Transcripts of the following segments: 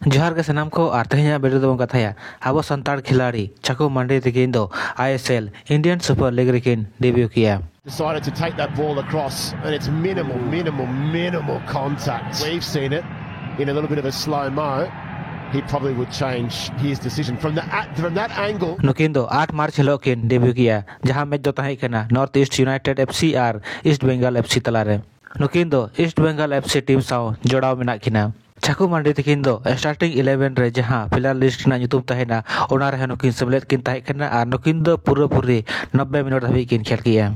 जोहार के सनाम को और तेहना वीडियो दो कथाया अब संताड़ खिलाड़ी चाकू मंडी तकिन दो ISL इंडियन सुपर लीग रेकिन डेब्यू किया। Decided to take that ball across, and it's minimal contact. We've seen it in a little bit of a slow-mo. He probably would change his decision from that angle. नुकिन दो 8 मार्च हिलो किन debut किया जहां match दो ताहे कना North East United FC और East Bengal FC तलारे। नुकिन दो ईस्ट बंगाल FC टीम साव जोड़ाव मेना किना। चाकू मंडी तकिन दो स्टार्टिंग 11 रे जहां प्लेयर लिस्ट ना ᱧᱩᱛᱩᱢ ᱛᱟᱦᱮᱱᱟ ᱚᱱᱟ ᱨᱮ नुकिन सेमलेद किन ताहे कना और नुकिन दो पूरी 90 मिनट धाबी किन खेल किया।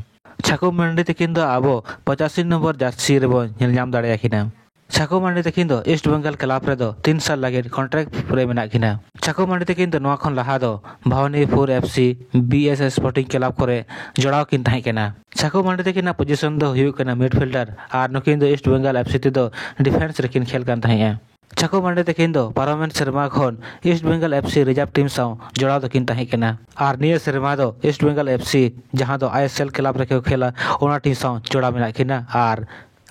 चाकू मंडी तकिन दो आबो 85 नंबर जर्सी रे बो नेल ᱧᱟᱢ दाड़िया किना। चाकू मंडी तकिन दो ईस्ट बंगाल क्लब रे दो 3 साल लगे कॉन्ट्रैक्ट रे मेना किना। चाकू मंडी तकिन दो नोआ खन लहा दो Bhawanipur FC BS sporting club करे जोड़ाव किन ताहे कना। चाकू मंडी तकिन पोजीशन दो हुयु कना मिडफील्डर और नुकिन दो ईस्ट बंगाल FC ते दो डिफेंस रेकिन खेल कान ताहे। चाकू मंडी तकिन दो पारमेन शर्मा खन East Bengal FC reserve team साव जोड़ाव दकिन ताहे कना और निया शर्मा दो ईस्ट बंगाल FC जहां दो ISL क्लब रे खेला ओना टीम साव जोड़ा मेना किना और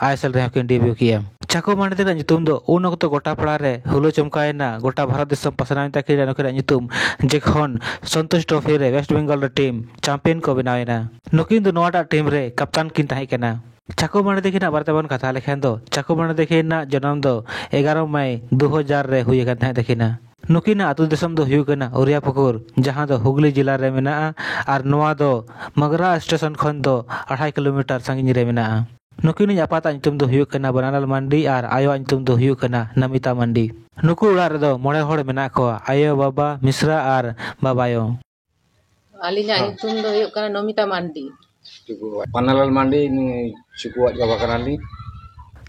ISL रे किन डेब्यू किया। चाकू मंडी तकिन ᱧᱩᱛᱩᱢ दो उन वक्त गोटा पड़ा रे हुलो चमकायना गोटा भारत देशम पसनाइन तकिन नुकिन ᱧᱩᱛᱩᱢ जेखन संतोष ट्रॉफी रे वेस्ट बंगाल टीम चैंपियन को बनावेना। नुकिन दो नोटा टीम रे कप्तान किन ताहे कना। चाकू मंडी तकिन बारते बन कथा लेखन दो चाकू मंडी तकिन जन्म दो 11 मई 2000 रे हुई गन ताहे तकिन। नुकिन आतु देशम दो हुई कना ओरिया पुकुर जहां दो हुगली जिला रे मेना और नोआ दो मगरा स्टेशन खन दो 2.5 किलोमीटर संगिन रे मेना। नुकिन आपाता ᱧᱩᱛᱩᱢ दो हुई कना बनानाल मंडी और आयो ᱧᱩᱛᱩᱢ दो हुई कना नमिता मंडी। नुकु उड़ा रे दो मोड़े होड़ मेना को आयो बाबा मिश्रा और बाबायो। आलिना ᱧᱩᱛᱩᱢ दो हुई कना नमिता मंडी। बनानाल मंडी चुकुआ बाबा कनाली।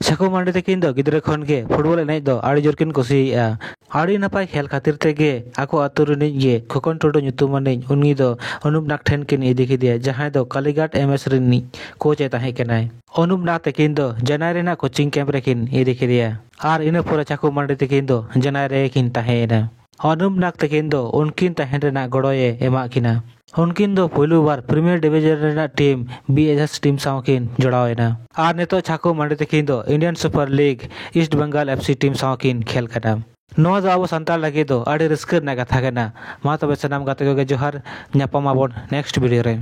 चाकू मंडी तकिन दो गिद्रे खन के फुटबॉल एनेज दो आड़ी जोर किन कुसिया आड़ी नपाय खेल खातिर तेगे आको आतु रिनिज गे खोकन टोडो ᱧᱩᱛᱩᱢ माने उनी दो अनुप नाग ठेन किन इदी किदिया जहां दो कालीघाट MS रिनी कोच ताहे कनाय। अनुप नाग तकिन दो जनाय रेना कोचिंग कैंप रे किन इदी किदिया और इना पूरा चाकू मंडी तकिन दो जनाय रे किन ताहेना। अनुप नाग तकिन दो उनकिन ताहेन रेना गड़ोये एमा किना। उनकिन दो पहलू बार प्रीमियर डिवीजन रेना टीम BSS टीम साव किन जोड़ावेना और नेतो चाकू मंडी तकिन दो Indian super league East Bengal FC team साव किन खेल कना। नोआ दो अब संताल लगे दो आड़ी रिस्क ना कथा कना मा तबे सनाम गाते को जोहार ᱧᱟᱯᱟᱢ ᱟᱵᱚᱱ नेक्स्ट वीडियो रे।